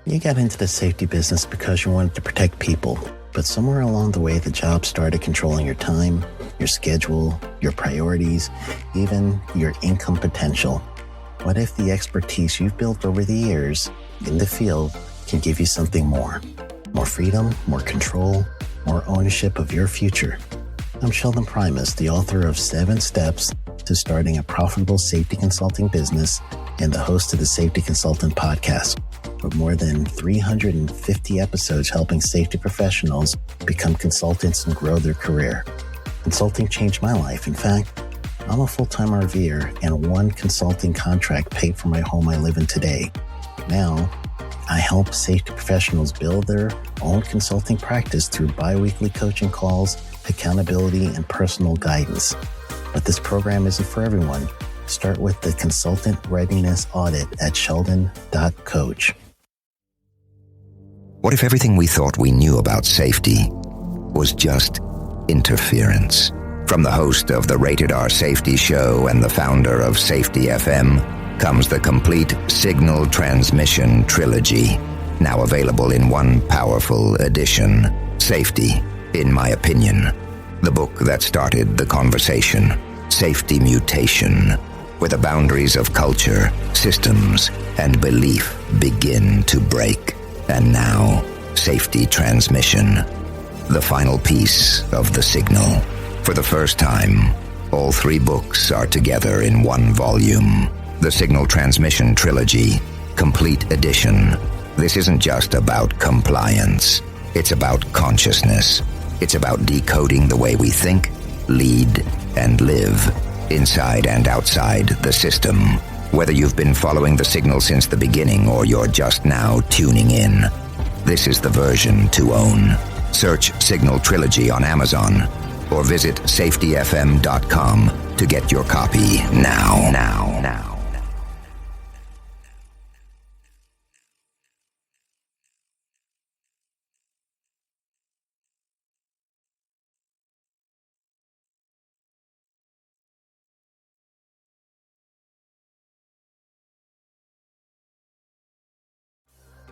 You got into the safety business because you wanted to protect people, but somewhere along the way the job started controlling your time, your schedule, your priorities, even your income potential. What if the expertise you've built over the years in the field can give you something more? More freedom, more control, more ownership of your future. I'm Sheldon Primus, the author of 7 Steps to Starting a Profitable Safety Consulting Business and the host of the Safety Consultant Podcast, with more than 350 episodes helping safety professionals become consultants and grow their career. Consulting changed my life. In fact, I'm a full-time RVer, and one consulting contract paid for my home I live in today. Now, I help safety professionals build their own consulting practice through bi-weekly coaching calls, accountability, and personal guidance. But this program isn't for everyone. Start with the Consultant Readiness Audit at sheldon.coach. What if everything we thought we knew about safety was just interference? From the host of the Rated R Safety Show and the founder of Safety FM comes the complete Signal Transmission Trilogy, now available in one powerful edition. Safety, in my opinion, the book that started the conversation. Safety Mutation, where the boundaries of culture, systems, and belief begin to break. And now, Safety Transmission, the final piece of the signal. For the first time, all 3 books are together in one volume. The Signal Transmission Trilogy, Complete Edition. This isn't just about compliance. It's about consciousness. It's about decoding the way we think, lead, and live, inside and outside the system. Whether you've been following the signal since the beginning or you're just now tuning in, this is the version to own. Search Signal Trilogy on Amazon or visit safetyfm.com to get your copy now.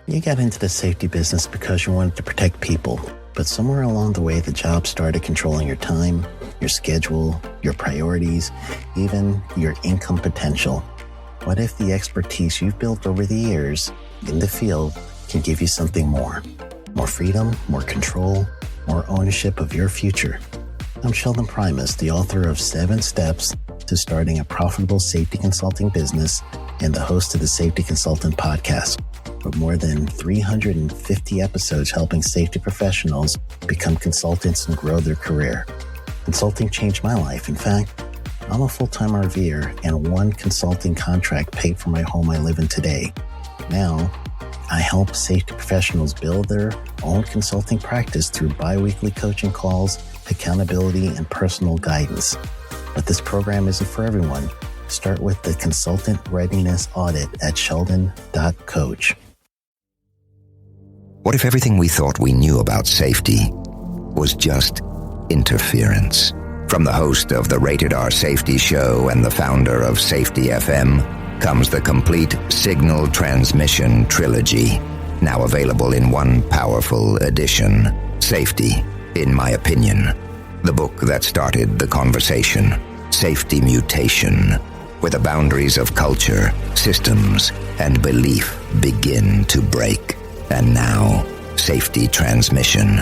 You got into the safety business because you wanted to protect people, but somewhere along the way the job started controlling your time, your schedule, your priorities, even your income potential. What if the expertise you've built over the years in the field can give you something more? More freedom, more control, more ownership of your future. I'm Sheldon Primus, the author of 7 Steps to Starting a Profitable Safety Consulting Business and the host of the Safety Consultant Podcast, with more than 350 episodes helping safety professionals become consultants and grow their career. Consulting changed my life. In fact, I'm a full-time RVer, and one consulting contract paid for my home I live in today. Now, I help safety professionals build their own consulting practice through bi-weekly coaching calls, accountability, and personal guidance. But this program isn't for everyone. Start with the Consultant Readiness Audit at sheldon.coach. What if everything we thought we knew about safety was just interference? From the host of the Rated R Safety Show and the founder of Safety FM comes the complete Signal Transmission Trilogy, now available in one powerful edition. Safety, in my opinion, the book that started the conversation. Safety Mutation, where the boundaries of culture, systems, and belief begin to break. And now, Safety Transmission,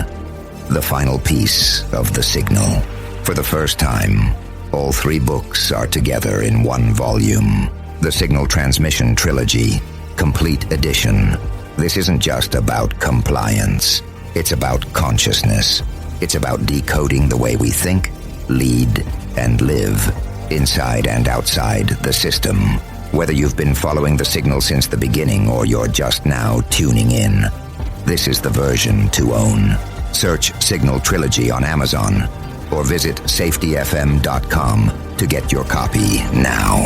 the final piece of the signal. For the first time, all 3 books are together in one volume. The Signal Transmission Trilogy, Complete Edition. This isn't just about compliance. It's about consciousness. It's about decoding the way we think, lead, and live, inside and outside the system. Whether you've been following the signal since the beginning or you're just now tuning in, this is the version to own. Search Signal Trilogy on Amazon or visit safetyfm.com to get your copy now.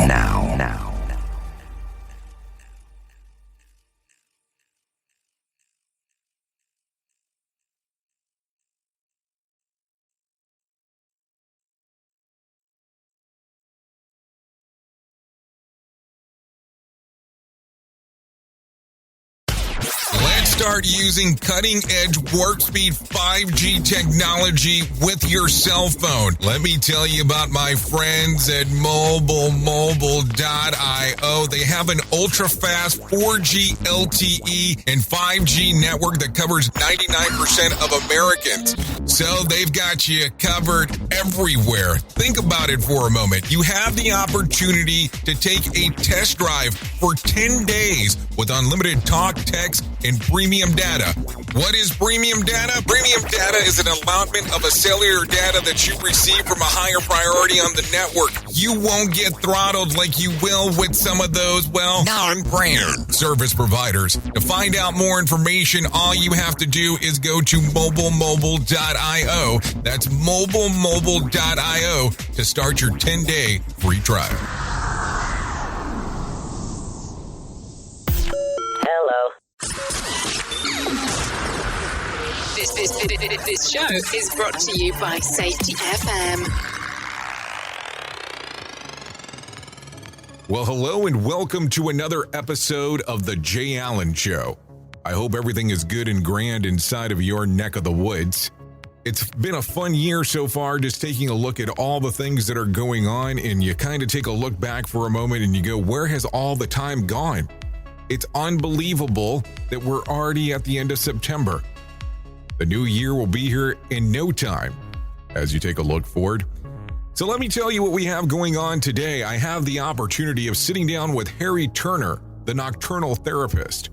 start using cutting-edge warp speed 5G technology with your cell phone. Let me tell you about my friends at mobilemobile.io. They have an ultra-fast 4G LTE and 5G network that covers 99% of Americans. So they've got you covered everywhere. Think about it for a moment. You have the opportunity to take a test drive for 10 days with unlimited talk, text, and premium data. What is premium data? Premium data is an allotment of a cellular data that you receive from a higher priority on the network. You won't get throttled like you will with some of those, non-brand service providers. To find out more information, all you have to do is go to mobilemobile.io. That's mobilemobile.io to start your 10-day free trial. This show is brought to you by Safety FM. Well, hello and welcome to another episode of The Jay Allen Show. I hope everything is good and grand inside of your neck of the woods. It's been a fun year so far, just taking a look at all the things that are going on, and you kind of take a look back for a moment and you go, where has all the time gone? It's unbelievable that we're already at the end of September. The new year will be here in no time as you take a look forward. So let me tell you what we have going on today. I have the opportunity of sitting down with Harry Turner, the nocturnal therapist.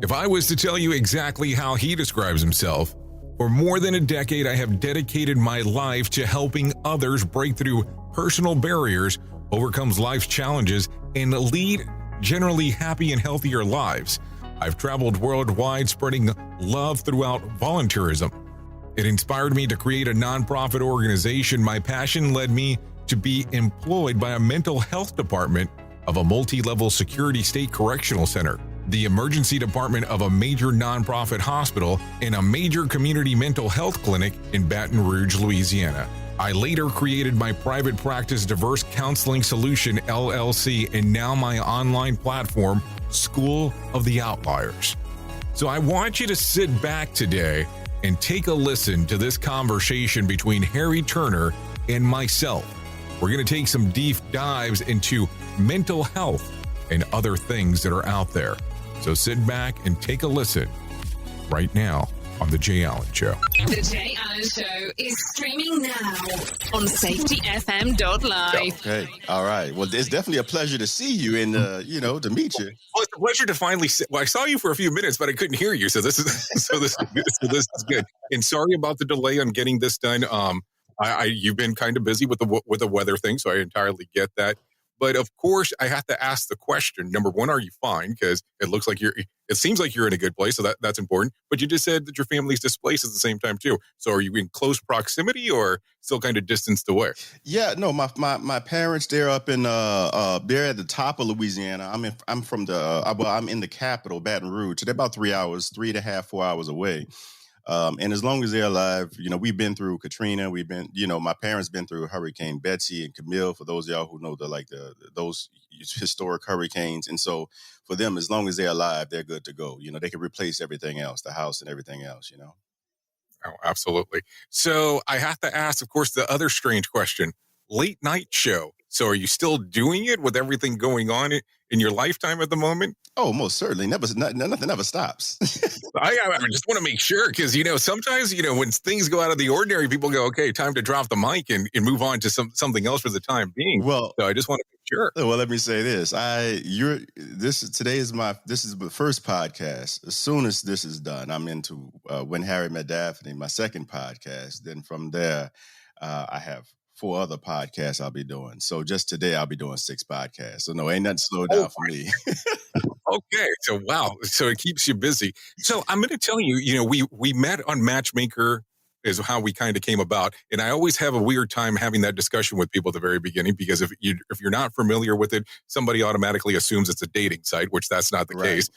If I was to tell you exactly how he describes himself, for more than a decade, I have dedicated my life to helping others break through personal barriers, overcome life's challenges, and lead generally happy and healthier lives. I've traveled worldwide spreading love throughout volunteerism. It inspired me to create a nonprofit organization. My passion led me to be employed by a mental health department of a multi-level security state correctional center, the emergency department of a major nonprofit hospital, and a major community mental health clinic in Baton Rouge, Louisiana. I later created my private practice Diverse Counseling Solution, LLC, and now my online platform, School of the Outliers. So I want you to sit back today and take a listen to this conversation between Harry Turner and myself. We're going to take some deep dives into mental health and other things that are out there. So sit back and take a listen right now on The Jay Allen Show. The Jay Allen Show is streaming now on safetyfm.live. Okay. All right. Well, it's definitely a pleasure to see you and, to meet you. Well, it's a pleasure to finally see. Well, I saw you for a few minutes, but I couldn't hear you. So this is this is good. And sorry about the delay on getting this done. You've been kind of busy with the weather thing, so I entirely get that. But of course, I have to ask the question. Number one, are you fine? Because it seems like you're in a good place, so that's important. But you just said that your family's displaced at the same time too. So are you in close proximity or still kind of distanced away? Yeah, no, my parents, they're up in they're at the top of Louisiana. I'm in the capital, Baton Rouge. So they're about 3.5, 4 hours away. And as long as they're alive, we've been through Katrina. We've been, my parents been through Hurricane Betsy and Camille, for those of y'all who know those historic hurricanes. And so for them, as long as they're alive, they're good to go. They can replace everything else, the house and everything else, Oh, absolutely. So I have to ask, of course, the other strange question, late night show. So are you still doing it with everything going on in your lifetime at the moment? Oh, most certainly. Nothing ever stops. I just want to make sure because, sometimes, when things go out of the ordinary, people go, okay, time to drop the mic and move on to something else for the time being. Well, so I just want to make sure. Well, let me say this. This is the first podcast. As soon as this is done, I'm into When Harry Met Daphne, my second podcast. Then from there, I have 4 other podcasts I'll be doing. So just today I'll be doing 6 podcasts. So no, ain't nothing slowed down for me. Okay. So, wow. So it keeps you busy. So I'm going to tell you, we met on Matchmaker is how we kind of came about. And I always have a weird time having that discussion with people at the very beginning, because if you're not familiar with it, somebody automatically assumes it's a dating site, which that's not the case.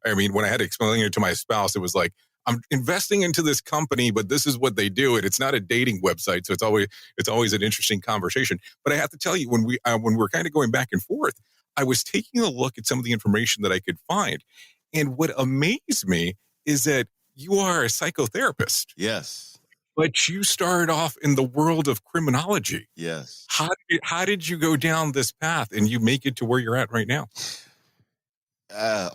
When I had to explain it to my spouse, it was like, I'm investing into this company, but this is what they do, and it's not a dating website, so it's always an interesting conversation. But I have to tell you, when we're kind of going back and forth, I was taking a look at some of the information that I could find, And what amazed me is that you are a psychotherapist, Yes. but you started off in the world of criminology. Yes. How did you go down this path and you make it to where you're at right now?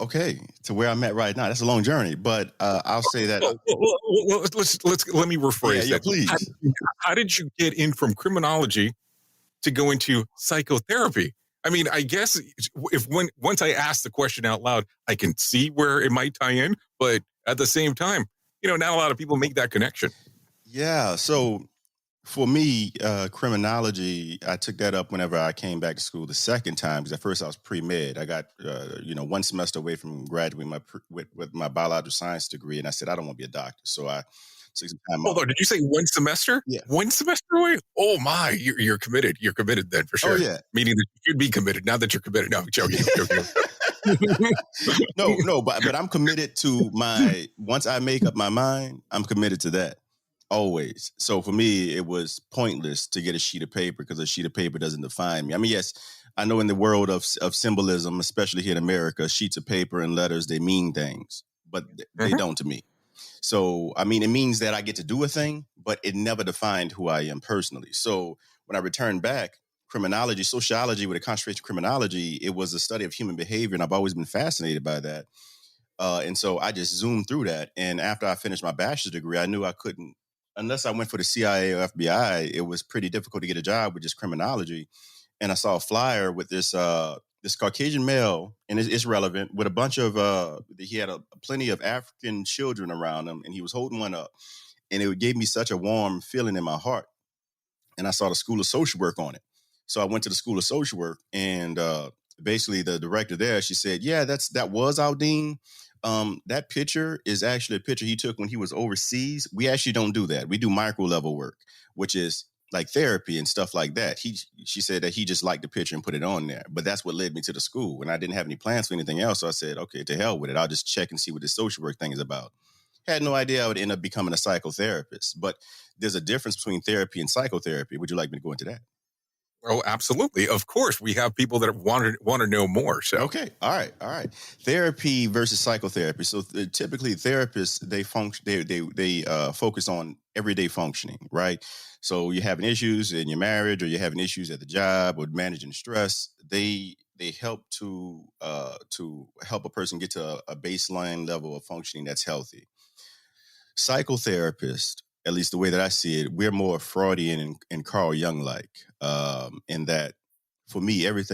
Okay, to where I'm at right now. That's a long journey, but I'll say that. Let me rephrase Yeah, that. please. How did you get in from criminology to go into psychotherapy? I mean, I guess once I ask the question out loud, I can see where it might tie in, but at the same time, not a lot of people make that connection. Yeah, so for me, criminology, I took that up whenever I came back to school the second time, because at first I was pre-med. I got, 1 semester away from graduating with my biological science degree, and I said, I don't want to be a doctor. So I took some time Hold off. on, did you say 1 semester? Yeah. 1 semester away? Oh my, you're committed. You're committed then for sure. Oh, yeah. Meaning that you should be committed now that you're committed. No, I'm joking. No, but I'm committed to once I make up my mind, I'm committed to that. Always. So for me, it was pointless to get a sheet of paper, because a sheet of paper doesn't define me. I mean, yes, I know in the world of symbolism, especially here in America, sheets of paper and letters, they mean things, but they don't to me. So, I mean, it means that I get to do a thing, but it never defined who I am personally. So when I returned back, criminology, sociology with a concentration of criminology, it was a study of human behavior, and I've always been fascinated by that. And so I just zoomed through that. And after I finished my bachelor's degree, I knew I couldn't, unless I went for the CIA or FBI, it was pretty difficult to get a job with just criminology. And I saw a flyer with this Caucasian male, and it's relevant, with a bunch of, he had plenty of African children around him, and he was holding one up. And it gave me such a warm feeling in my heart. And I saw the School of Social Work on it. So I went to the School of Social Work, and basically the director there, she said, yeah, that was Aldine. That picture is actually a picture he took when he was overseas. We actually don't do that. We do micro level work, which is like therapy and stuff like that. She said that he just liked the picture and put it on there. But that's what led me to the school. And I didn't have any plans for anything else. So I said, okay, to hell with it. I'll just check and see what this social work thing is about. Had no idea I would end up becoming a psychotherapist. But there's a difference between therapy and psychotherapy. Would you like me to go into that? Oh, absolutely. Of course, we have people that want to know more. So okay, all right. Therapy versus psychotherapy. So typically, therapists they focus on everyday functioning, right? So you're having issues in your marriage, or you're having issues at the job, or managing stress. They help to help a person get to a baseline level of functioning that's healthy. Psychotherapists, at least the way that I see it, we're more Freudian and Carl Jung-like, in that, for me, every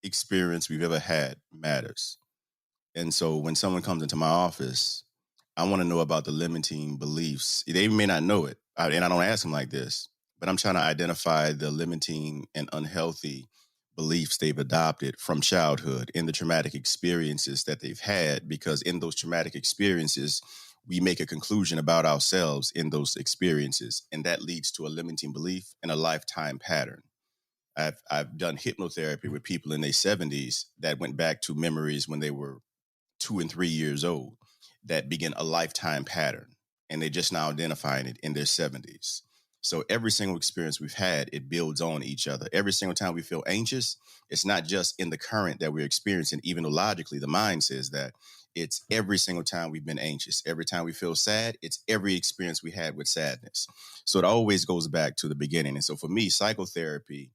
experience we've ever had matters. And so when someone comes into my office, I want to know about the limiting beliefs. They may not know it, and I don't ask them like this, but I'm trying to identify the limiting and unhealthy beliefs they've adopted from childhood in the traumatic experiences that they've had, because in those traumatic experiences, we make a conclusion about ourselves in those experiences, and that leads to a limiting belief and a lifetime pattern. I've done hypnotherapy with people in their 70s that went back to memories when they were 2 and 3 years old that begin a lifetime pattern, and they're just now identifying it in their 70s. So every single experience we've had, it builds on each other. Every single time we feel anxious, it's not just in the current that we're experiencing, even though logically the mind says that. It's every single time we've been anxious. Every time we feel sad, it's every experience we had with sadness. So it always goes back to the beginning. And so for me, psychotherapy,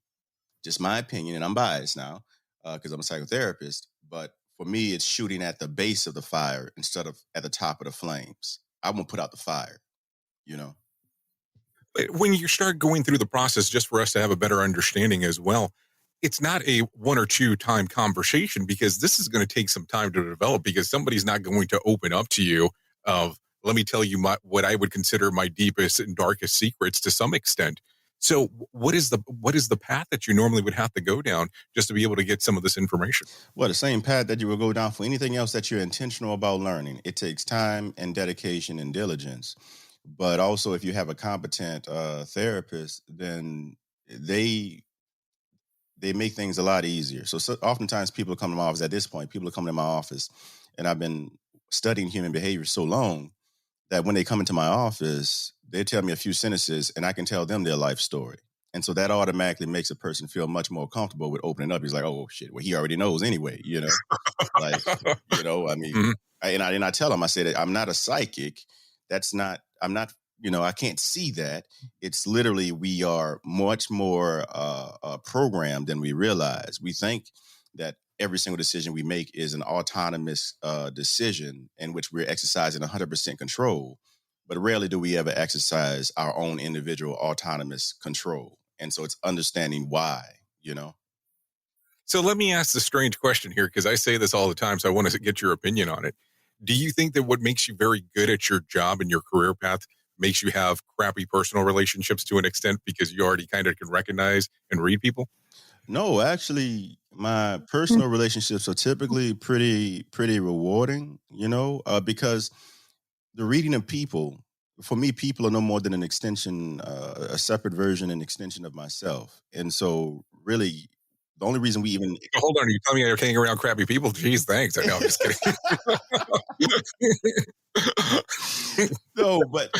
just my opinion, and I'm biased now because I'm a psychotherapist, but for me, it's shooting at the base of the fire instead of at the top of the flames. I won't put out the fire, you know? when you start going through the process, just for us to have a better understanding as well, it's not a 1 or 2 time conversation, because this is going to take some time to develop, because somebody's not going to open up to you of, let me tell you what I would consider my deepest and darkest secrets to some extent. So what is the path that you normally would have to go down just to be able to get some of this information? Well, the same path that you will go down for anything else that you're intentional about learning. It takes time and dedication and diligence. But also, if you have a competent therapist, then they make things a lot easier. So oftentimes people come to my office at this point. People are coming to my office, and I've been studying human behavior so long that when they come into my office, they tell me a few sentences, and I can tell them their life story. And so that automatically makes a person feel much more comfortable with opening up. He's like, oh shit, well, he already knows anyway, like, I mean, Mhm. I tell him, I said, I'm not a psychic. I'm not, I can't see that. It's literally, we are much more programmed than we realize. We think that every single decision we make is an autonomous decision in which we're exercising 100% control. But rarely do we ever exercise our own individual autonomous control. And so it's understanding why. So let me ask the strange question here, because I say this all the time, so I want to get your opinion on it. Do you think that what makes you very good at your job and your career path makes you have crappy personal relationships to an extent because you already kind of can recognize and read people? No, actually, my personal relationships are typically pretty rewarding, because the reading of people, for me, people are no more than an extension, a separate version and extension of myself. And so really the only reason we even Hold on, are you telling me I hang around crappy people? Jeez, thanks. I know, I'm just kidding. no, but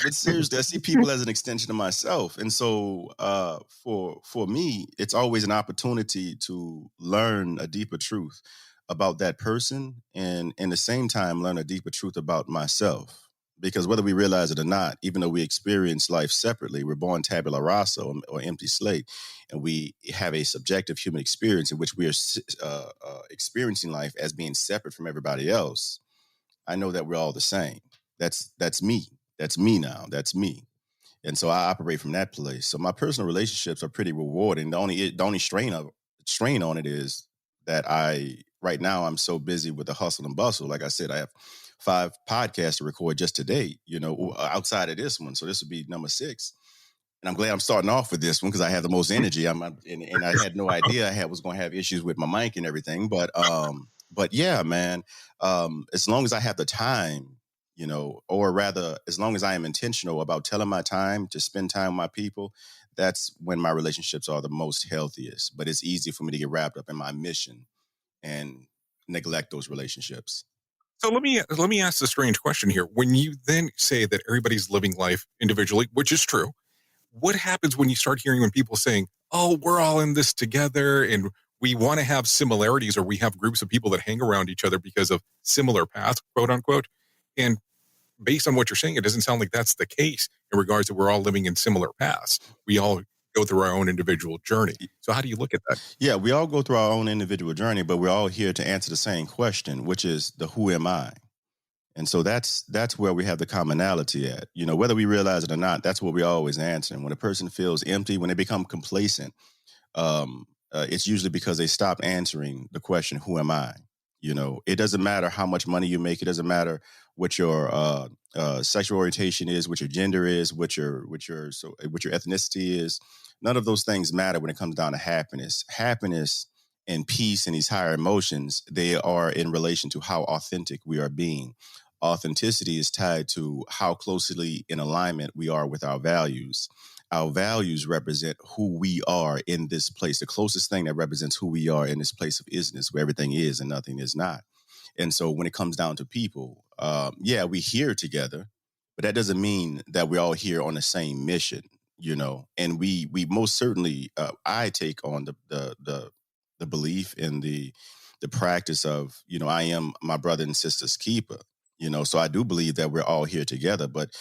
seriously, I see people as an extension of myself. And so for me, it's always an opportunity to learn a deeper truth about that person, and in the same time learn a deeper truth about myself. Because whether we realize it or not, even though we experience life separately, we're born tabula rasa, or empty slate, and we have a subjective human experience in which we are experiencing life as being separate from everybody else. I know that we're all the same. That's me. That's me now. That's me. And so I operate from that place. So my personal relationships are pretty rewarding. The only strain on it is that right now I'm so busy with the hustle and bustle. Like I said, I have 5 podcasts to record just today, outside of this one. So this would be number 6. And I'm glad I'm starting off with this one because I have the most energy. And I had no idea I was going to have issues with my mic and everything. But yeah, man, as long as I have the time, or rather, as long as I am intentional about telling my time to spend time with my people, that's when my relationships are the most healthiest. But it's easy for me to get wrapped up in my mission and neglect those relationships. So let me ask the strange question here. When you then say that everybody's living life individually, which is true, what happens when you start hearing when people saying, oh, we're all in this together and we want to have similarities, or we have groups of people that hang around each other because of similar paths, quote unquote. And based on what you're saying, it doesn't sound like that's the case in regards to we're all living in similar paths. We all go through our own individual journey. So how do you look at that? Yeah, we all go through our own individual journey, but we're all here to answer the same question, which is the who am I? And so that's where we have the commonality at. Whether we realize it or not, that's what we always answer. And when a person feels empty, when they become complacent, it's usually because they stop answering the question, who am I? It doesn't matter how much money you make. It doesn't matter what your sexual orientation is, what your gender is, what your ethnicity is. None of those things matter when it comes down to happiness. Happiness and peace and these higher emotions, they are in relation to how authentic we are being. Authenticity is tied to how closely in alignment we are with our values. Our values represent who we are in this place. The closest thing that represents who we are in this place of isness, where everything is and nothing is not. And so when it comes down to people, we here together, but that doesn't mean that we're all here on the same mission, and we most certainly, I take on the belief in the practice of, I am my brother and sister's keeper, so I do believe that we're all here together, but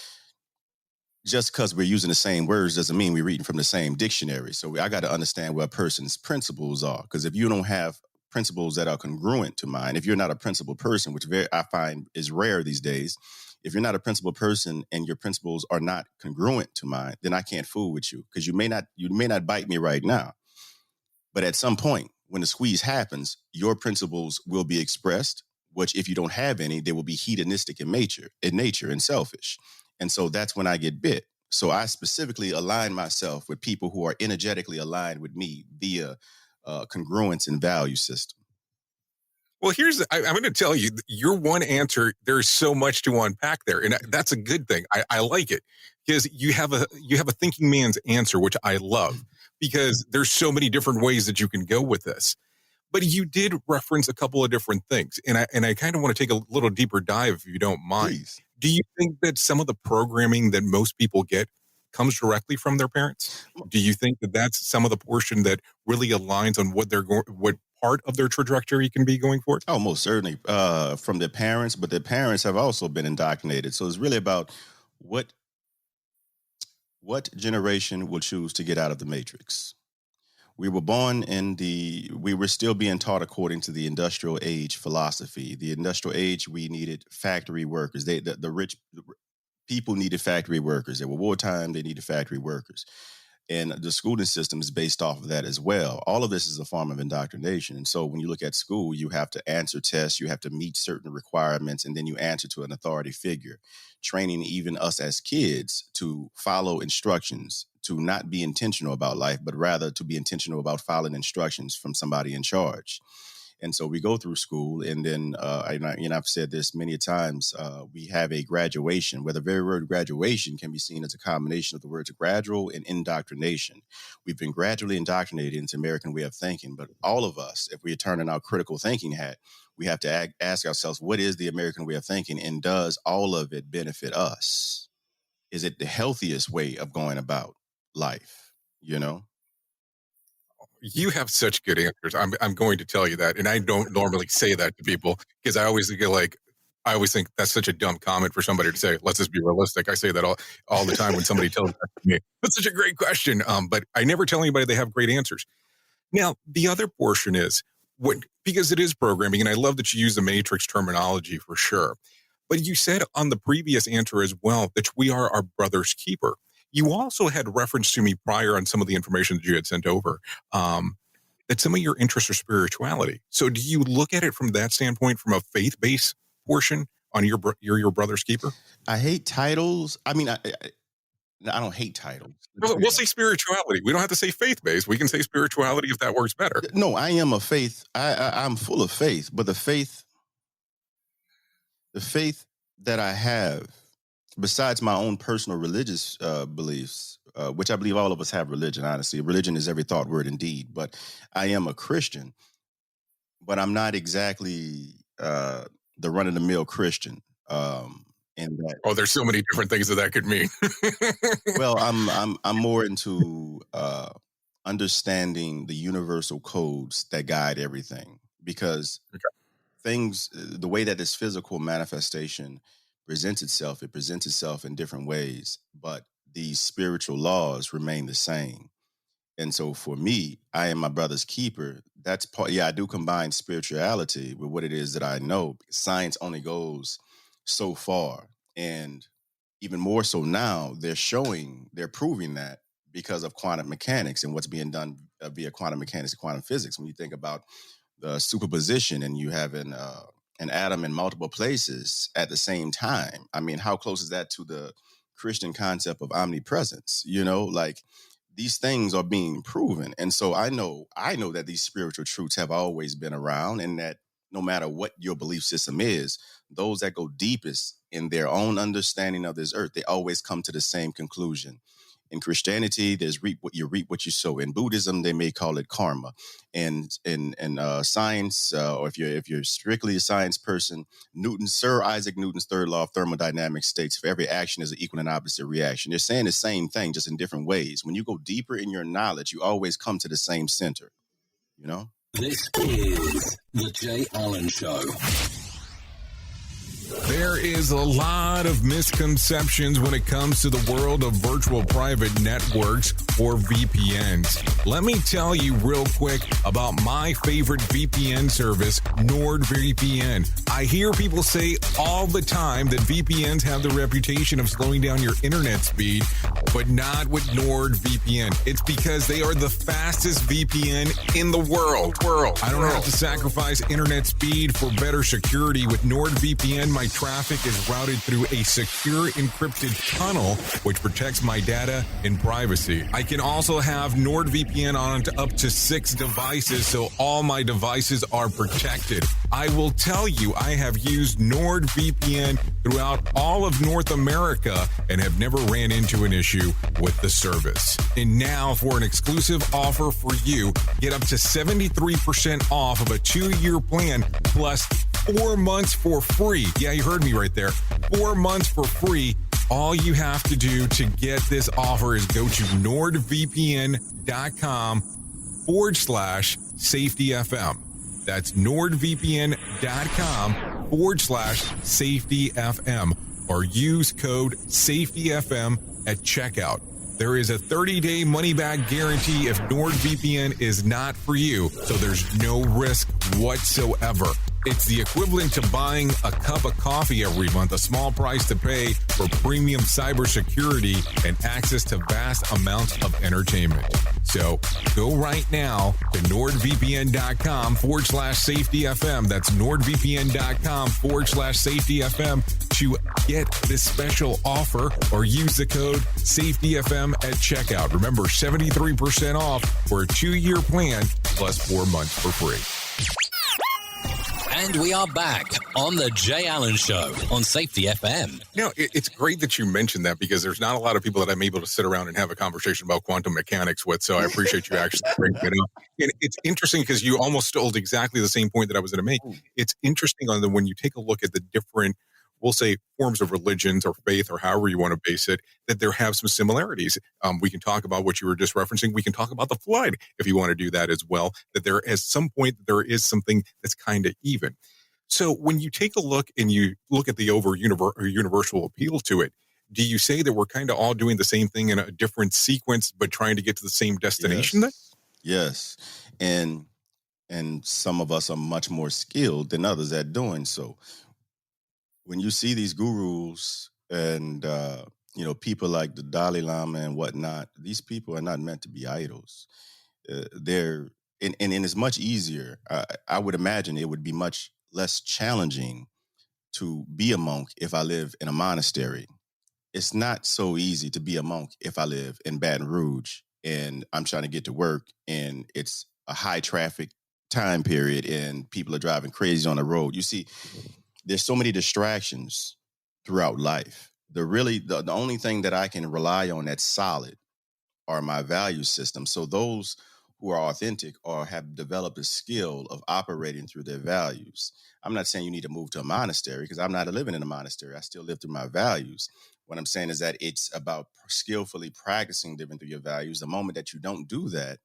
just because we're using the same words doesn't mean we're reading from the same dictionary. So I got to understand what a person's principles are. Because if you don't have principles that are congruent to mine, if you're not a principled person, which I find is rare these days, if you're not a principled person and your principles are not congruent to mine, then I can't fool with you, because you may not bite me right now. But at some point, when the squeeze happens, your principles will be expressed, which if you don't have any, they will be hedonistic in nature and selfish. And so that's when I get bit. So I specifically align myself with people who are energetically aligned with me via congruence and value system. Well, I'm going to tell you, your one answer, there's so much to unpack there. And that's a good thing. I like it, because you have a thinking man's answer, which I love, because there's so many different ways that you can go with this. But you did reference a couple of different things. And I kind of want to take a little deeper dive, if you don't mind. Please. Do you think that some of the programming that most people get comes directly from their parents? Do you think that that's some of the portion that really aligns on what what part of their trajectory can be going forward? Oh, most certainly from their parents, but their parents have also been indoctrinated. So it's really about what generation will choose to get out of the matrix. We were born we were still being taught according to the industrial age philosophy. The industrial age, we needed factory workers. The rich people needed factory workers. There were wartime, they needed factory workers. And the schooling system is based off of that as well. All of this is a form of indoctrination. And so when you look at school, you have to answer tests, you have to meet certain requirements, and then you answer to an authority figure, training even us as kids to follow instructions, to not be intentional about life, but rather to be intentional about following instructions from somebody in charge. And so we go through school, and then, I've said this many times, we have a graduation, where the very word graduation can be seen as a combination of the words gradual and indoctrination. We've been gradually indoctrinated into American way of thinking, but all of us, if we are turning our critical thinking hat, we have to ask ourselves, what is the American way of thinking, and does all of it benefit us? Is it the healthiest way of going about life, you know? You have such good answers. I'm going to tell you that, and I don't normally say that to people because I always think that's such a dumb comment for somebody to say. Let's just be realistic. I say that all the time when somebody tells that to me. That's such a great question, but I never tell anybody they have great answers. Now, the other portion is because it is programming, and I love that you use the matrix terminology for sure. But you said on the previous answer as well that we are our brother's keeper. You also had reference to me prior on some of the information that you had sent over, that some of your interests are spirituality. So do you look at it from that standpoint, from a faith-based portion on you're your brother's keeper? I hate titles. I mean, I don't hate titles. We'll say spirituality. We don't have to say faith-based. We can say spirituality if that works better. No, I am a faith. I'm full of faith, but the faith that I have, besides my own personal religious beliefs, which I believe all of us have religion, honestly. Religion is every thought, word, and deed. But I am a Christian, but I'm not exactly the run-of-the-mill Christian. In that, there's so many different things that could mean. Well, I'm more into understanding the universal codes that guide everything, because the way that this physical manifestation presents itself in different ways, but these spiritual laws remain the same. And so for me, I am my brother's keeper. That's part. Yeah, I do combine spirituality with what it is that I know. Science only goes so far. And even more so now, they're proving that because of quantum mechanics and what's being done via quantum mechanics and quantum physics. When you think about the superposition and you have an atom in multiple places at the same time. I mean, how close is that to the Christian concept of omnipresence? You know, like these things are being proven. And so I know that these spiritual truths have always been around, and that no matter what your belief system is, those that go deepest in their own understanding of this earth, they always come to the same conclusion. In Christianity, there's reap what you sow. In Buddhism, they may call it karma. And in science, or if you're strictly a science person, Sir Isaac Newton's third law of thermodynamics states for every action is an equal and opposite reaction. They're saying the same thing, just in different ways. When you go deeper in your knowledge, you always come to the same center. You know? This is the Jay Allen Show. There is a lot of misconceptions when it comes to the world of virtual private networks, or VPNs. Let me tell you real quick about my favorite VPN service, NordVPN. I hear people say all the time that VPNs have the reputation of slowing down your internet speed, but not with NordVPN. It's because they are the fastest VPN in the world. I don't have to sacrifice internet speed for better security. With NordVPN, my traffic is routed through a secure encrypted tunnel, which protects my data and privacy. I can also have NordVPN on up to 6 devices, so all my devices are protected. I will tell you, I have used NordVPN throughout all of North America and have never ran into an issue with the service. And now, for an exclusive offer for you, get up to 73% off of a 2-year plan plus 4 months for free. Yeah, you heard me right there. 4 months for free All you have to do to get this offer is go to nordvpn.com/safetyfm. That's nordvpn.com/safetyfm, or use code safetyfm at checkout. There is a 30-day money-back guarantee if NordVPN is not for you, so there's no risk whatsoever. It's the equivalent to buying a cup of coffee every month, a small price to pay for premium cybersecurity and access to vast amounts of entertainment. So go right now to nordvpn.com/safetyfm. That's nordvpn.com/safetyfm to get this special offer, or use the code safetyfm at checkout. Remember, 73% off for a 2-year plan plus 4 months for free. And we are back on the Jay Allen Show on Safety FM. It's great that you mentioned that, because there's not a lot of people that I'm able to sit around and have a conversation about quantum mechanics with, so I appreciate you actually bringing it up. And it's interesting because you almost stole exactly the same point that I was going to make. It's interesting when you take a look at the different, we'll say, forms of religions or faith, or however you want to base it, that there have some similarities. We can talk about what you were just referencing. We can talk about the flood if you want to do that as well, that there at some point there is something that's kind of even. So when you take a look and you look at the universal appeal to it, do you say that we're kind of all doing the same thing in a different sequence, but trying to get to the same destination? Yes. And some of us are much more skilled than others at doing so. When you see these gurus and, people like the Dalai Lama and whatnot, these people are not meant to be idols. And it's much easier. I would imagine it would be much less challenging to be a monk if I live in a monastery. It's not so easy to be a monk if I live in Baton Rouge and I'm trying to get to work and it's a high traffic time period and people are driving crazy on the road. You see, there's so many distractions throughout life. The only thing that I can rely on that's solid are my value system. So those who are authentic or have developed a skill of operating through their values. I'm not saying you need to move to a monastery, because I'm not living in a monastery. I still live through my values. What I'm saying is that it's about skillfully practicing living through your values. The moment that you don't do that,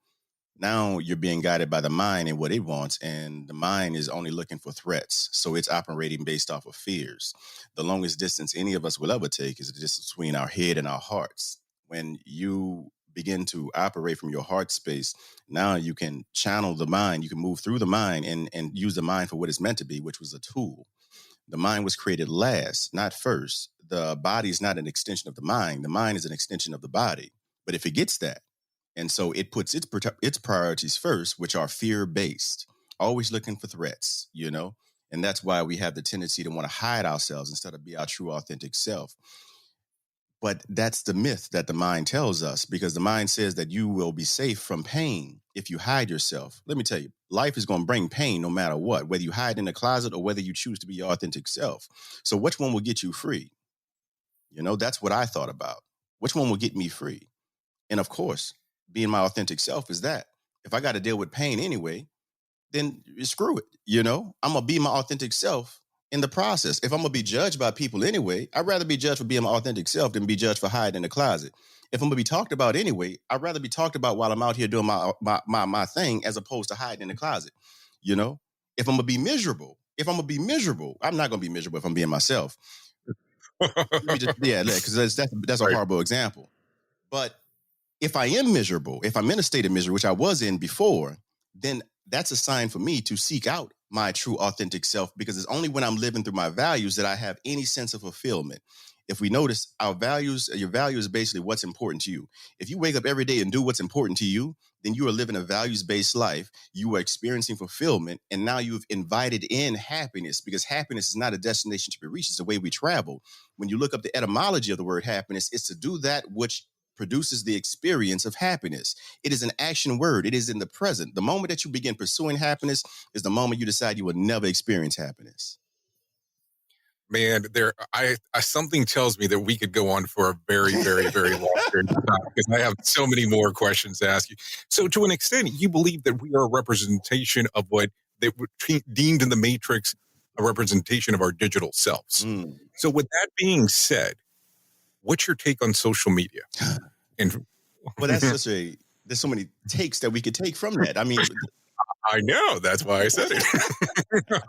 now you're being guided by the mind and what it wants, and the mind is only looking for threats. So it's operating based off of fears. The longest distance any of us will ever take is the distance between our head and our hearts. When you begin to operate from your heart space, now you can channel the mind. You can move through the mind and use the mind for what it's meant to be, which was a tool. The mind was created last, not first. The body is not an extension of the mind. The mind is an extension of the body. But it forgets that. And so it puts its priorities first, which are fear-based, always looking for threats, And that's why we have the tendency to want to hide ourselves instead of be our true, authentic self. But that's the myth that the mind tells us, because the mind says that you will be safe from pain if you hide yourself. Let me tell you, life is going to bring pain no matter what, whether you hide in the closet or whether you choose to be your authentic self. So which one will get you free? That's what I thought about. Which one will get me free? And of course, being my authentic self is that. If I got to deal with pain anyway, then screw it. I'm going to be my authentic self in the process. If I'm going to be judged by people anyway, I'd rather be judged for being my authentic self than be judged for hiding in the closet. If I'm going to be talked about anyway, I'd rather be talked about while I'm out here doing my thing as opposed to hiding in the closet. If I'm going to be miserable, I'm not going to be miserable if I'm being myself. Because that's a horrible example. But if I am miserable, if I'm in a state of misery, which I was in before, then that's a sign for me to seek out my true authentic self, because it's only when I'm living through my values that I have any sense of fulfillment. If we notice, your value is basically what's important to you. If you wake up every day and do what's important to you, then you are living a values-based life. You are experiencing fulfillment, and now you've invited in happiness, because happiness is not a destination to be reached. It's the way we travel. When you look up the etymology of the word happiness, it's to do that which produces the experience of happiness. It is an action word. It is in the present. The moment that you begin pursuing happiness is the moment you decide you will never experience happiness. Man, something tells me that we could go on for a very, very, very long period of time, because I have so many more questions to ask you. So to an extent, you believe that we are a representation of what they were deemed in the Matrix, a representation of our digital selves. So with that being said, what's your take on social media? And Well, there's so many takes that we could take from that. I mean, I know, that's why I said it.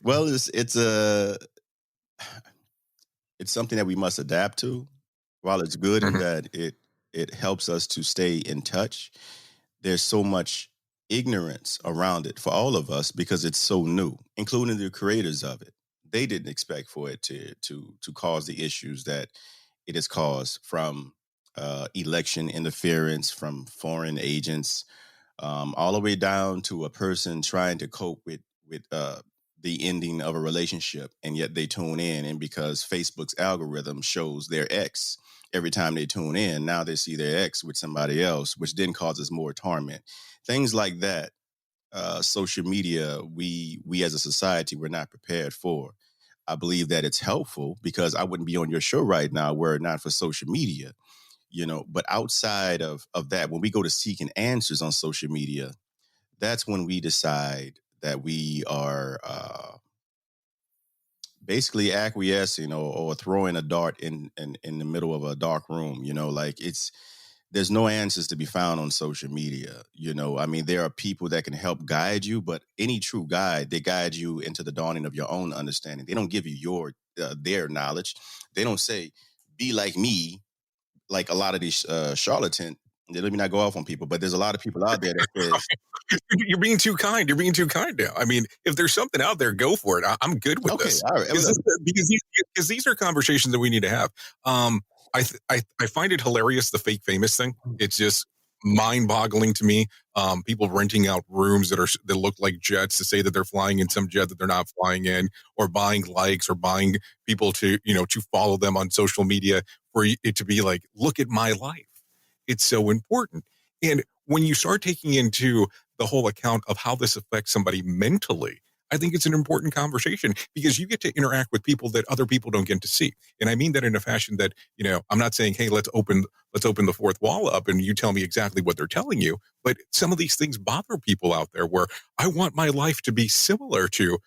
well, it's something that we must adapt to. While it's good in that it helps us to stay in touch, there's so much ignorance around it for all of us because it's so new, including the creators of it. They didn't expect for it to cause the issues that it has caused, from election interference, from foreign agents, all the way down to a person trying to cope with the ending of a relationship, and yet they tune in, and because Facebook's algorithm shows their ex every time they tune in, now they see their ex with somebody else, which then causes more torment. Things like that. Social media, we as a society, we're not prepared for. I believe that it's helpful because I wouldn't be on your show right now were it not for social media. But outside of that, when we go to seeking answers on social media, that's when we decide that we are basically acquiescing or throwing a dart in the middle of a dark room. Like there's no answers to be found on social media. I mean, there are people that can help guide you, but any true guide, they guide you into the dawning of your own understanding. They don't give you their knowledge. They don't say, be like me, like a lot of these charlatans. Let me not go off on people, but there's a lot of people out there that says, You're being too kind. You're being too kind now. I mean, if there's something out there, go for it. I'm good with okay, this. all right. Because these are conversations that we need to have. I find it hilarious, the fake famous thing. It's just mind-boggling to me. People renting out rooms that look like jets to say that they're flying in some jet that they're not flying in, or buying likes, or buying people to follow them on social media for it to be like, look at my life. It's so important. And when you start taking into the whole account of how this affects somebody mentally, I think it's an important conversation because you get to interact with people that other people don't get to see. And I mean that in a fashion that, I'm not saying, hey, let's open the fourth wall up and you tell me exactly what they're telling you. But some of these things bother people out there where I want my life to be similar to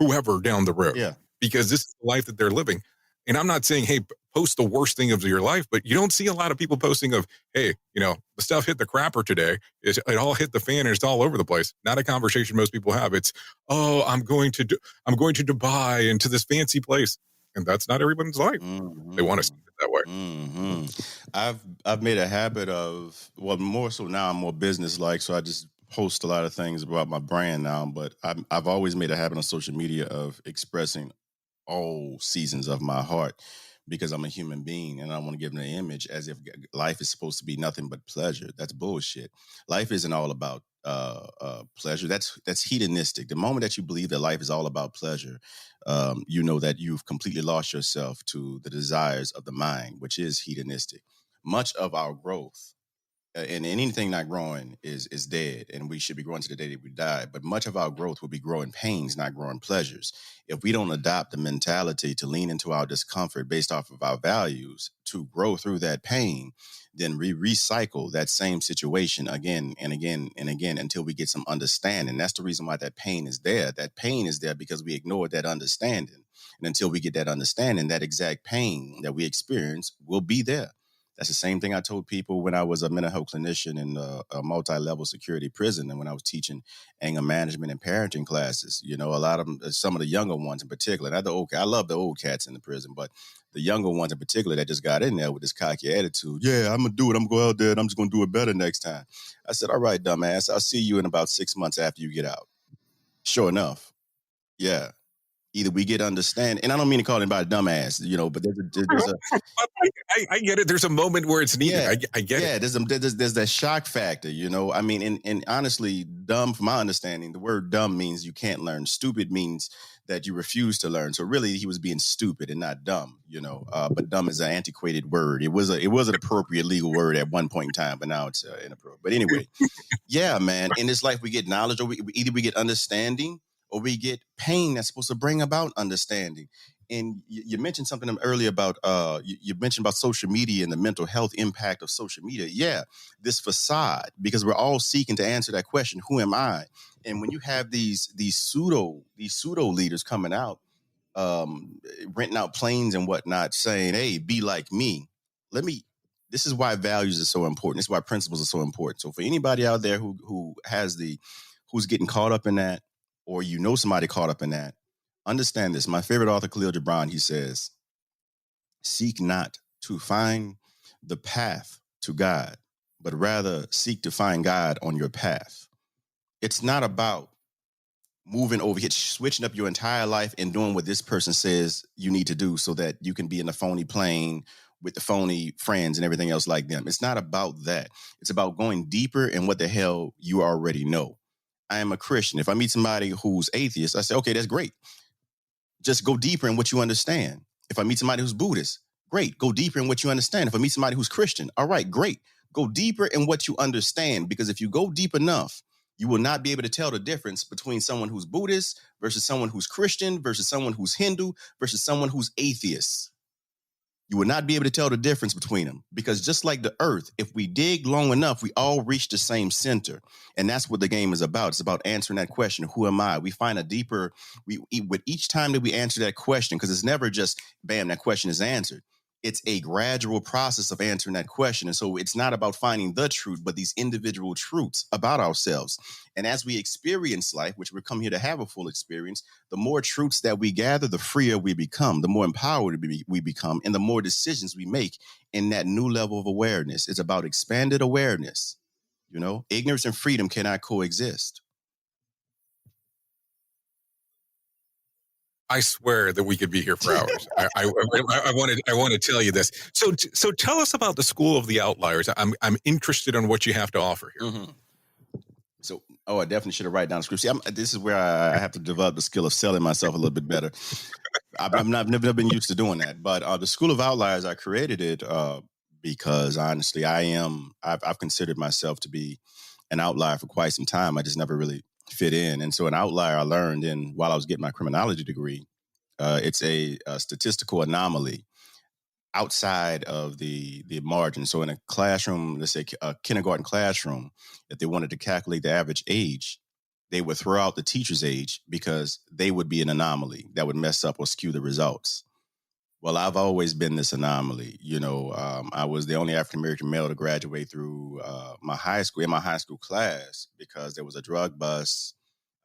whoever down the road. Yeah. Because this is the life that they're living. And I'm not saying, hey, post the worst thing of your life, but you don't see a lot of people posting of, hey, the stuff hit the crapper today. It all hit the fan and it's all over the place. Not a conversation most people have. It's, oh, I'm going to Dubai and to this fancy place. And that's not everyone's life. Mm-hmm. They want to see it that way. Mm-hmm. I've made a habit of, well, more so now I'm more business-like, so I just post a lot of things about my brand now, but I've always made a habit on social media of expressing all seasons of my heart because I'm a human being and I want to give them an image as if life is supposed to be nothing but pleasure. That's bullshit. Life isn't all about pleasure. That's hedonistic. The moment that you believe that life is all about pleasure, you know that you've completely lost yourself to the desires of the mind, which is hedonistic. Much of our growth and anything not growing is dead, and we should be growing to the day that we die. But much of our growth will be growing pains, not growing pleasures. If we don't adopt the mentality to lean into our discomfort based off of our values to grow through that pain, then we recycle that same situation again and again and again until we get some understanding. That's the reason why that pain is there. That pain is there because we ignored that understanding. And until we get that understanding, that exact pain that we experience will be there. That's the same thing I told people when I was a mental health clinician in a multi-level security prison, and when I was teaching anger management and parenting classes. Some of the younger ones in particular, not the old. I love the old cats in the prison, but the younger ones in particular that just got in there with this cocky attitude. Yeah, I'm gonna do it. I'm gonna go out there and I'm just gonna do it better next time. I said, all right, dumbass. I'll see you in about 6 months after you get out. Sure enough, yeah. Either we get understand, and I don't mean to call anybody dumbass, but there's a I get it. There's a moment where it's needed. Yeah, I get it. There's that shock factor, I mean, and honestly, dumb, from my understanding, the word dumb means you can't learn. Stupid means that you refuse to learn. So really, he was being stupid and not dumb, But dumb is an antiquated word. It was an appropriate legal word at one point in time, but now it's inappropriate. But anyway, yeah, man. In this life, we get knowledge, or either we get understanding, or we get pain that's supposed to bring about understanding. And you mentioned something earlier about you mentioned about social media and the mental health impact of social media. Yeah, this facade, because we're all seeking to answer that question: who am I? And when you have these pseudo leaders coming out, renting out planes and whatnot, saying, hey, be like me. This is why values are so important. This is why principles are so important. So for anybody out there who's getting caught up in that, or somebody caught up in that, understand this. My favorite author, Khalil Gibran, he says, seek not to find the path to God, but rather seek to find God on your path. It's not about moving over here, switching up your entire life and doing what this person says you need to do so that you can be in a phony plane with the phony friends and everything else like them. It's not about that. It's about going deeper in what the hell you already know. I am a Christian. If I meet somebody who's atheist, I say, okay, that's great. Just go deeper in what you understand. If I meet somebody who's Buddhist, great. Go deeper in what you understand. If I meet somebody who's Christian, all right, great. Go deeper in what you understand, because if you go deep enough, you will not be able to tell the difference between someone who's Buddhist versus someone who's Christian versus someone who's Hindu versus someone who's atheist. You will not be able to tell the difference between them, because just like the earth, if we dig long enough, we all reach the same center. And that's what the game is about. It's about answering that question, who am I? We find with each time that we answer that question, because it's never just, bam, that question is answered. It's a gradual process of answering that question. And so it's not about finding the truth, but these individual truths about ourselves. And as we experience life, which we come here to have a full experience, the more truths that we gather, the freer we become, the more empowered we become, and the more decisions we make in that new level of awareness. It's about expanded awareness. Ignorance and freedom cannot coexist. I swear that we could be here for hours. I want to tell you this. So tell us about the School of the Outliers. I'm interested in what you have to offer here. Mm-hmm. So, I definitely should have written down the script. See, this is where I have to develop the skill of selling myself a little bit better. I've never been used to doing that. But the School of Outliers, I created it because honestly, I've considered myself to be an outlier for quite some time. I just never really fit in. And so an outlier, I learned while I was getting my criminology degree, it's a statistical anomaly outside of the margin. So in a classroom, let's say a kindergarten classroom, if they wanted to calculate the average age, they would throw out the teacher's age because they would be an anomaly that would mess up or skew the results. Well, I've always been this anomaly. I was the only African-American male to graduate through my high school class, because there was a drug bust.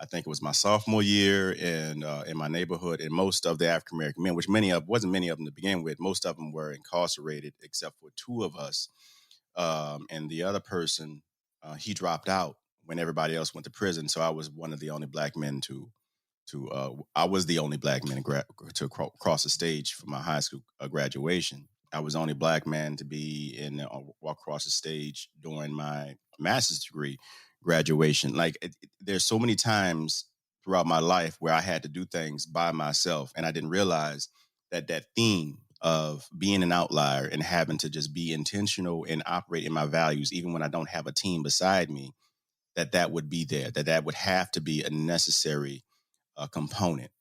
I think it was my sophomore year in my neighborhood, and most of the African-American men, which wasn't many of them to begin with, most of them were incarcerated except for two of us. And the other person, he dropped out when everybody else went to prison. So I was one of the only black men I was the only black man to cross the stage for my high school graduation. I was the only black man to be walk across the stage during my master's degree graduation. There's so many times throughout my life where I had to do things by myself, and I didn't realize that theme of being an outlier and having to just be intentional and operate in my values, even when I don't have a team beside me, that would be there, that would have to be a necessary component.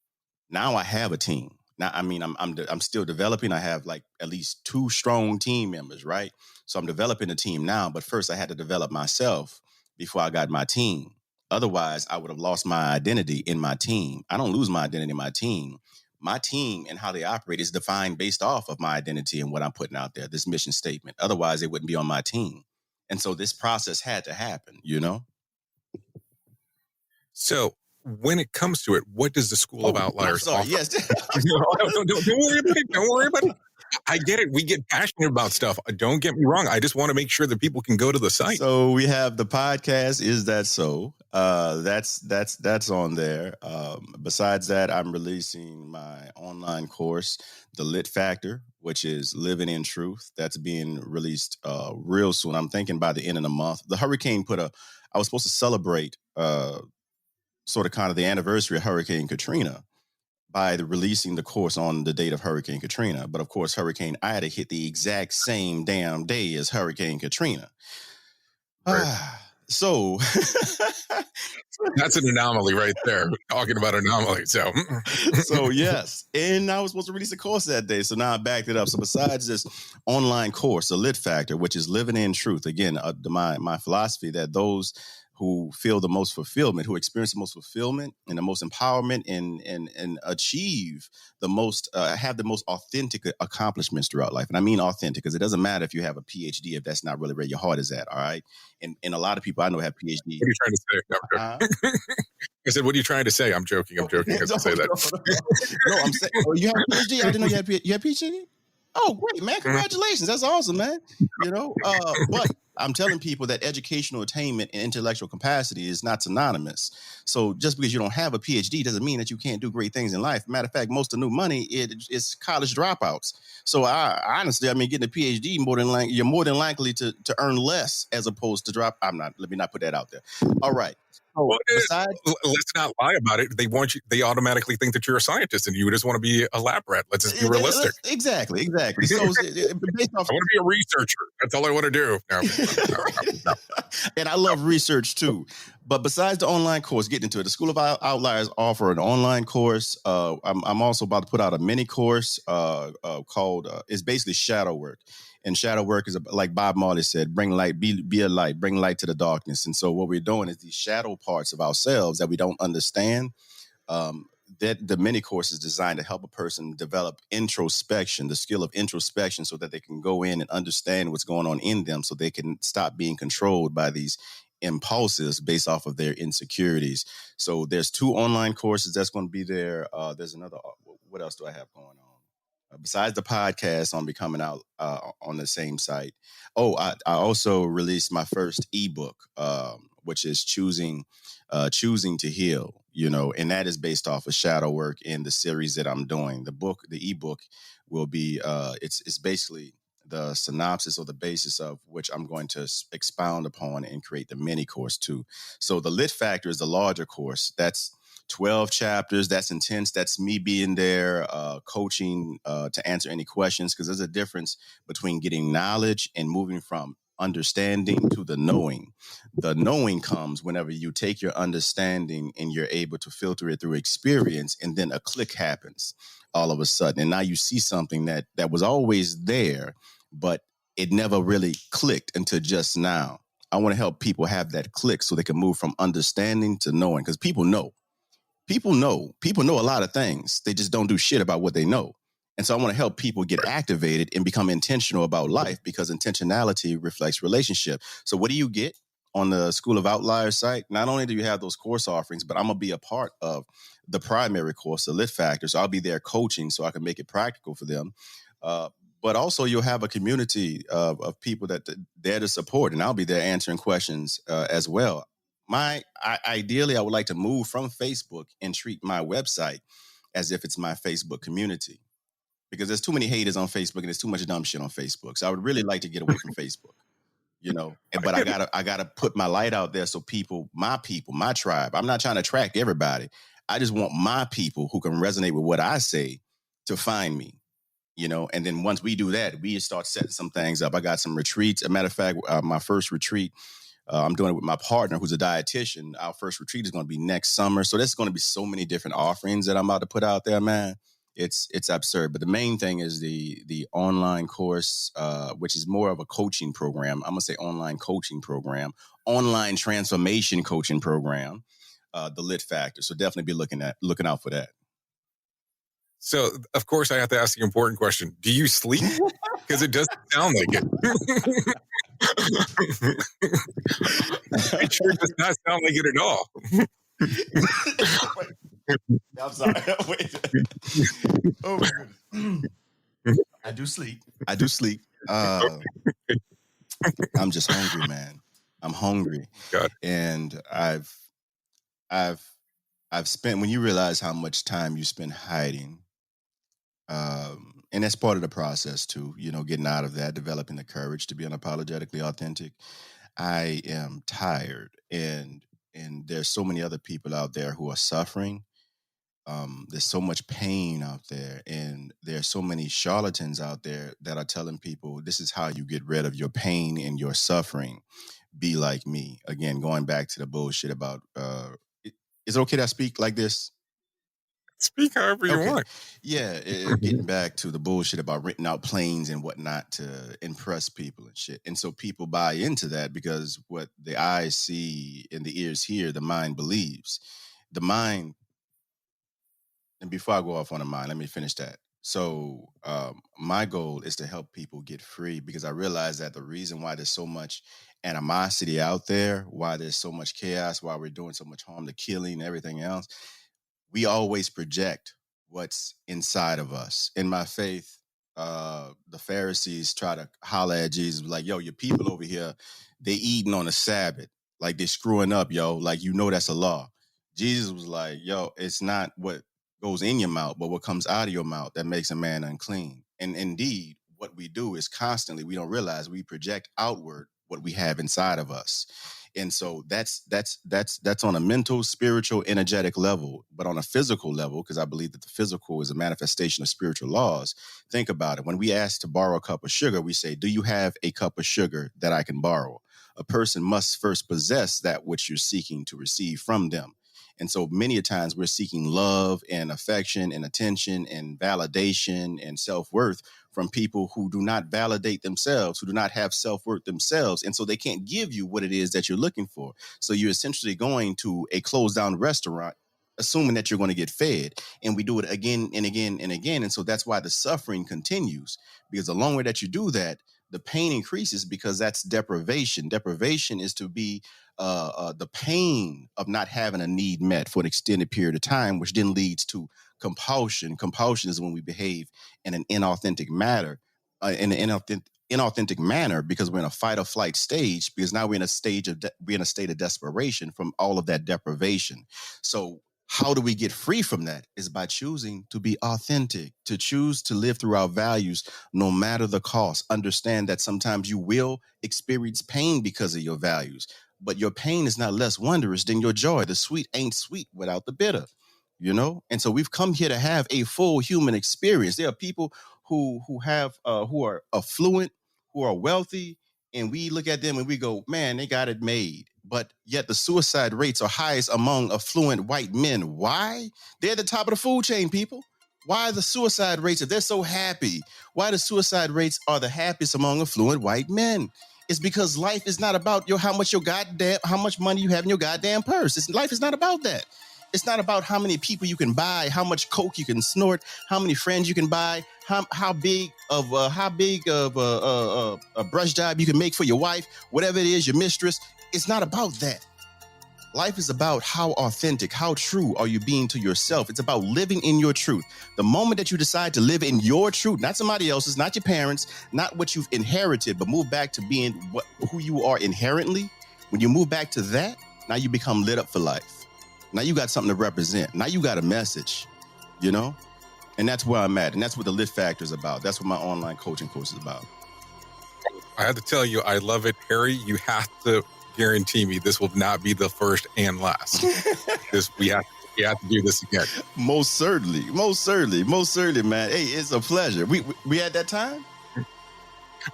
Now I have a team. Now, I'm still developing. I have at least 2 strong team members, right? So I'm developing a team now, but first I had to develop myself before I got my team. Otherwise, I would have lost my identity in my team. I don't lose my identity in my team. My team and how they operate is defined based off of my identity and what I'm putting out there, this mission statement. Otherwise, it wouldn't be on my team. And so this process had to happen, So when it comes to it, what does the School of Outliers offer? Yes. Don't worry about it. Don't worry about it. I get it. We get passionate about stuff. Don't get me wrong. I just want to make sure that people can go to the site. So we have the podcast, Is That So? That's on there. Besides that, I'm releasing my online course, The Lit Factor, which is Living in Truth. That's being released real soon. I'm thinking by the end of the month. The hurricane I was supposed to celebrate sort of kind of the anniversary of Hurricane Katrina by releasing the course on the date of Hurricane Katrina. But of course, Hurricane Ida hit the exact same damn day as Hurricane Katrina. Right. So that's an anomaly right there. Talking about anomaly. So yes. And I was supposed to release a course that day. So now I backed it up. So besides this online course, the Lit Factor, which is living in truth, again, my philosophy that those who feel the most fulfillment, who experience the most fulfillment and the most empowerment, and achieve the most, have the most authentic accomplishments throughout life. And I mean authentic because it doesn't matter if you have a PhD if that's not really where your heart is at. All right, and a lot of people I know have PhD. What are you trying to say? No, I'm joking. I said, what are you trying to say? I'm joking. I'm joking. I say that. No, I'm saying, oh, you have a PhD? I didn't know you had PhD. Oh, great, man. Congratulations. That's awesome, man. But I'm telling people that educational attainment and intellectual capacity is not synonymous. So just because you don't have a PhD doesn't mean that you can't do great things in life. Matter of fact, most of the new money is college dropouts. So I honestly, getting a PhD you're more than likely to earn less as opposed to drop. Let me not put that out there. All right. Well, let's not lie about it. They automatically think that you're a scientist and you just want to be a lab rat. Let's just be realistic. Exactly. So based off, I want to be a researcher. That's all I want to do. No. And I love research too. But besides the online course, getting into it, the School of Outliers offer an online course. I'm also about to put out a mini course called, it's basically shadow work. And shadow work is, like Bob Marley said, bring light, be a light, bring light to the darkness. And so what we're doing is these shadow parts of ourselves that we don't understand. That the mini course is designed to help a person develop introspection, the skill of introspection, so that they can go in and understand what's going on in them, so they can stop being controlled by these impulses based off of their insecurities. So there's 2 online courses that's going to be there. There's another. What else do I have going on? Besides the podcast, on becoming out on the same site. Oh, I also released my first ebook, which is choosing to heal. And that is based off of shadow work in the series that I'm doing. The ebook will be it's basically the synopsis or the basis of which I'm going to expound upon and create the mini course too. So the Lit Factor is the larger course. That's 12 chapters. That's intense. That's me being there, coaching to answer any questions, because there's a difference between getting knowledge and moving from understanding to the knowing. The knowing comes whenever you take your understanding and you're able to filter it through experience, and then a click happens all of a sudden. And now you see something that was always there, but it never really clicked until just now. I want to help people have that click so they can move from understanding to knowing, because people know a lot of things. They just don't do shit about what they know. And so I want to help people get activated and become intentional about life, because intentionality reflects relationship. So what do you get on the School of Outliers site? Not only do you have those course offerings, but I'm going to be a part of the primary course, the Lit Factor. So I'll be there coaching so I can make it practical for them. But also you'll have a community of people that there to support, and I'll be there answering questions as well. Ideally, I would like to move from Facebook and treat my website as if it's my Facebook community, because there's too many haters on Facebook and there's too much dumb shit on Facebook. So I would really like to get away from Facebook, but I gotta put my light out there so my tribe. I'm not trying to attract everybody. I just want my people who can resonate with what I say to find me, and then once we do that, we start setting some things up. I got some retreats. As a matter of fact, my first retreat, I'm doing it with my partner, who's a dietitian. Our first retreat is going to be next summer. So there's going to be so many different offerings that I'm about to put out there, man. It's absurd. But the main thing is the online course, which is more of a coaching program. I'm going to say online coaching program, online transformation coaching program, the Lit Factor. So definitely be looking out for that. So, of course, I have to ask the important question. Do you sleep? Because it doesn't sound like it. It sure does not sound like it at all. I'm sorry. Wait. Oh, my goodness. I do sleep. I'm just hungry, man. I'm hungry. God. And I've spent, when you realize how much time you spend hiding, and that's part of the process too, getting out of that, developing the courage to be unapologetically authentic. I am tired, and there's so many other people out there who are suffering. There's so much pain out there, and there's so many charlatans out there that are telling people this is how you get rid of your pain and your suffering. Be like me. Again, going back to the bullshit about, is it okay that I speak like this? Speak however you want. Yeah, getting back to the bullshit about renting out planes and whatnot to impress people and shit. And so people buy into that because what the eyes see and the ears hear, the mind believes. The mind, and before I go off on the mind, let me finish that. So my goal is to help people get free because I realize that the reason why there's so much animosity out there, why there's so much chaos, why we're doing so much harm, the killing, everything else, we always project what's inside of us. In my faith, the Pharisees try to holler at Jesus, like, yo, your people over here, they eating on the Sabbath. Like, they screwing up, yo. Like, that's a law. Jesus was like, yo, it's not what goes in your mouth, but what comes out of your mouth that makes a man unclean. And indeed, what we do is constantly, we don't realize we project outward what we have inside of us. And so that's on a mental, spiritual, energetic level. But on a physical level, because I believe that the physical is a manifestation of spiritual laws, think about it. When we ask to borrow a cup of sugar, we say, do you have a cup of sugar that I can borrow? A person must first possess that which you're seeking to receive from them. And so many a times we're seeking love and affection and attention and validation and self-worth from people who do not validate themselves, who do not have self-worth themselves. And so they can't give you what it is that you're looking for. So you're essentially going to a closed down restaurant, assuming that you're going to get fed. And we do it again and again and again. And so that's why the suffering continues, because the longer that you do that, the pain increases, because that's deprivation. Deprivation is to be the pain of not having a need met for an extended period of time, which then leads to compulsion. Compulsion is when we behave in an inauthentic manner, inauthentic manner, because we're in a fight or flight stage, because now we're in a state of desperation from all of that deprivation. So how do we get free from that? Is by choosing to be authentic, to choose to live through our values, no matter the cost. Understand that sometimes you will experience pain because of your values, but your pain is not less wondrous than your joy. The sweet ain't sweet without the bitter, And so we've come here to have a full human experience. There are people who are affluent, who are wealthy, and we look at them and we go, man, they got it made. But yet the suicide rates are highest among affluent white men. Why? They're at the top of the food chain, people. Why the suicide rates, if they're so happy, why the suicide rates are the happiest among affluent white men? It's because life is not about how much money you have in your goddamn purse. Life is not about that. It's not about how many people you can buy, how much coke you can snort, how many friends you can buy, how big of a brush job you can make for your wife, whatever it is, your mistress. It's not about that. Life is about how authentic, how true are you being to yourself. It's about living in your truth. The moment that you decide to live in your truth, not somebody else's, not your parents, not what you've inherited, but move back to being who you are inherently. When you move back to that, now you become lit up for life. Now you got something to represent. Now you got a message, And that's where I'm at. And that's what the Lit Factor is about. That's what my online coaching course is about. I have to tell you, I love it. Harry, you have to guarantee me this will not be the first and last. We have to do this again. Most certainly, man. Hey, it's a pleasure. We at that time?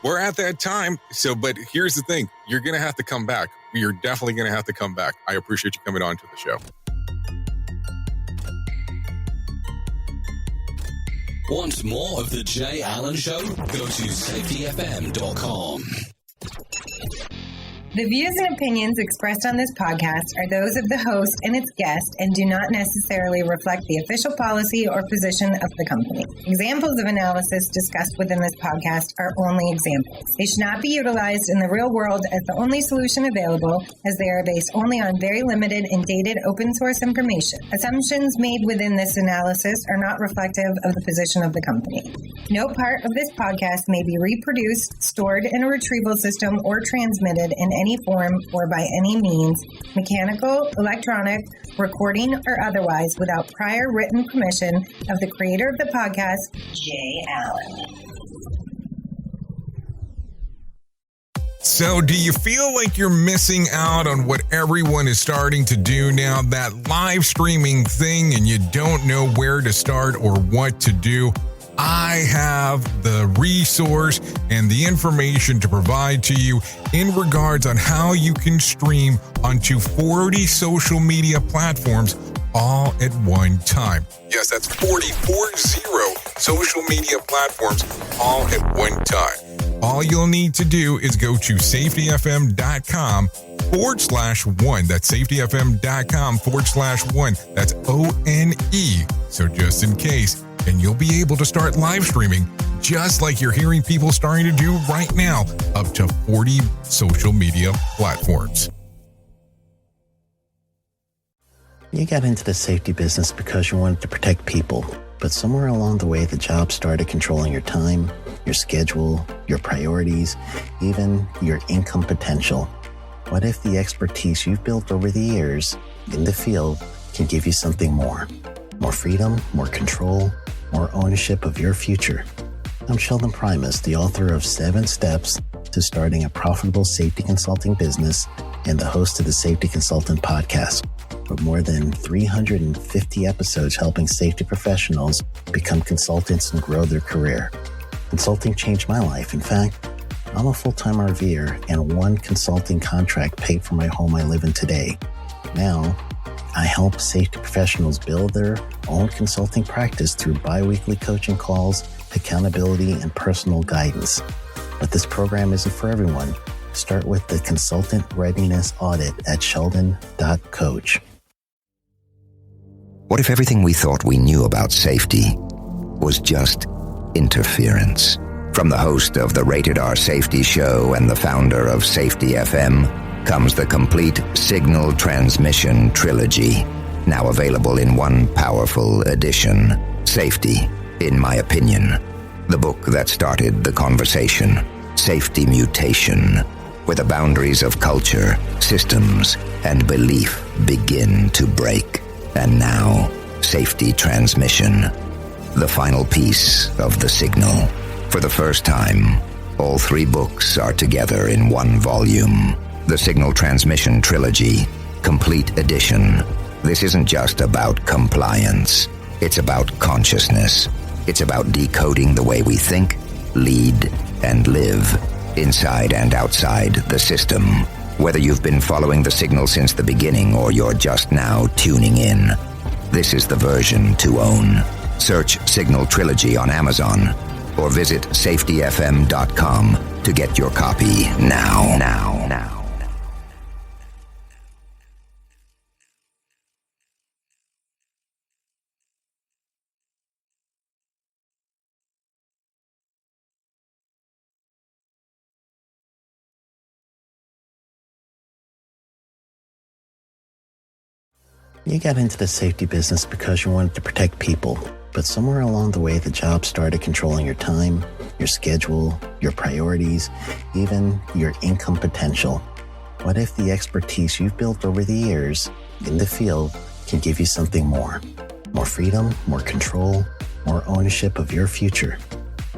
We're at that time. So, but here's the thing. You're going to have to come back. You're definitely going to have to come back. I appreciate you coming on to the show. Want more of The Jay Allen Show? Go to safetyfm.com. The views and opinions expressed on this podcast are those of the host and its guest and do not necessarily reflect the official policy or position of the company. Examples of analysis discussed within this podcast are only examples. They should not be utilized in the real world as the only solution available, as they are based only on very limited and dated open source information. Assumptions made within this analysis are not reflective of the position of the company. No part of this podcast may be reproduced, stored in a retrieval system, or transmitted in any form or by any means, mechanical, electronic, recording, or otherwise, without prior written permission of the creator of the podcast, Jay Allen. So do you feel like you're missing out on what everyone is starting to do now, that live streaming thing, and you don't know where to start or what to do? I have the resource and the information to provide to you in regards on how you can stream onto 40 social media platforms all at one time. Yes, that's 40 social media platforms all at one time. All you'll need to do is go to safetyfm.com/one. That's safetyfm.com/one. That's ONE. So just in case, and you'll be able to start live streaming just like you're hearing people starting to do right now, up to 40 social media platforms. You got into the safety business because you wanted to protect people, but somewhere along the way, the job started controlling your time, your schedule, your priorities, even your income potential. What if the expertise you've built over the years in the field can give you something more? More freedom, more control, more ownership of your future. I'm Sheldon Primus, the author of 7 Steps to Starting a Profitable Safety Consulting Business and the host of the Safety Consultant Podcast, with more than 350 episodes helping safety professionals become consultants and grow their career. Consulting changed my life. In fact, I'm a full-time RVer, and one consulting contract paid for my home I live in today. Now, I help safety professionals build their own consulting practice through bi-weekly coaching calls, accountability, and personal guidance. But this program isn't for everyone. Start with the Consultant Readiness Audit at sheldon.coach. What if everything we thought we knew about safety was just interference? From the host of the Rated R Safety Show and the founder of Safety FM comes the complete signal transmission trilogy, now available in one powerful edition. Safety, in my opinion, the book that started the conversation. Safety Mutation, where the boundaries of culture, systems, and belief begin to break. And now, Safety Transmission, the final piece of the signal. For the first time, all 3 books are together in one volume. The Signal Transmission Trilogy, Complete Edition. This isn't just about compliance. It's about consciousness. It's about decoding the way we think, lead, and live, inside and outside the system. Whether you've been following the signal since the beginning or you're just now tuning in, this is the version to own. Search Signal Trilogy on Amazon or visit safetyfm.com to get your copy now. You got into the safety business because you wanted to protect people, but somewhere along the way, the job started controlling your time, your schedule, your priorities, even your income potential. What if the expertise you've built over the years in the field can give you something more? More freedom, more control, more ownership of your future.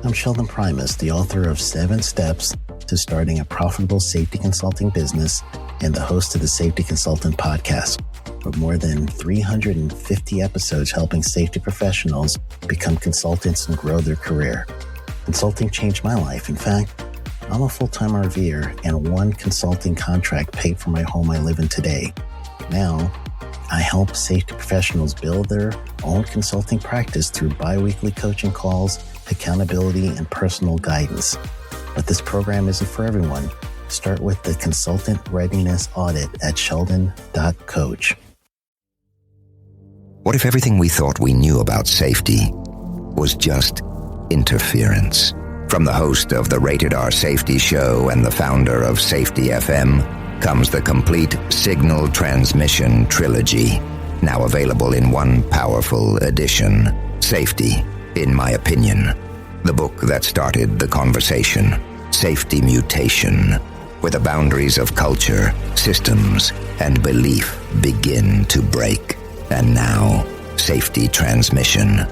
I'm Sheldon Primus, the author of 7 Steps to Starting a Profitable Safety Consulting Business and the host of the Safety Consultant Podcast, with more than 350 episodes helping safety professionals become consultants and grow their career. Consulting changed my life. In fact, I'm a full-time RVer, and one consulting contract paid for my home I live in today. Now, I help safety professionals build their own consulting practice through bi-weekly coaching calls, accountability, and personal guidance. But this program isn't for everyone. Start with the Consultant Readiness Audit at sheldon.coach. What if everything we thought we knew about safety was just interference? From the host of the Rated R Safety Show and the founder of Safety FM comes the complete signal transmission trilogy, now available in one powerful edition. Safety, in my opinion, the book that started the conversation. Safety Mutation, where the boundaries of culture, systems, and belief begin to break. And now, Safety Transmission,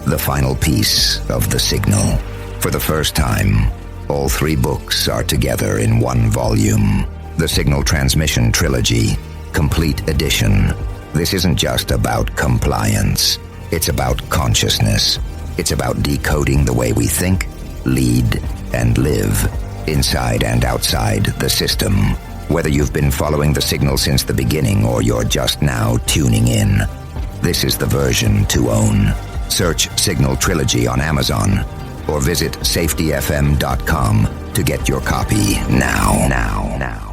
the final piece of the signal. For the first time, all 3 books are together in one volume. The Signal Transmission Trilogy, Complete Edition. This isn't just about compliance. It's about consciousness. It's about decoding the way we think, lead, and live, inside and outside the system. Whether you've been following the signal since the beginning or you're just now tuning in, this is the version to own. Search Signal Trilogy on Amazon or visit safetyfm.com to get your copy now.